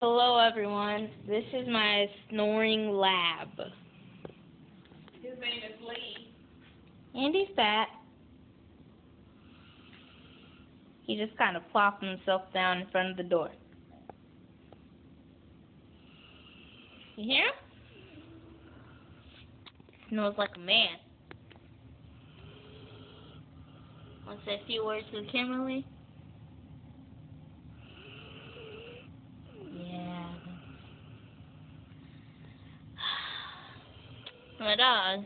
Hello everyone, this is my snoring lab. His name is Lee. And he's fat. He just kind of plopped himself down in front of the door. You hear him? Smells like a man. Want to say a few words to Kimberly? Yeah. My dog.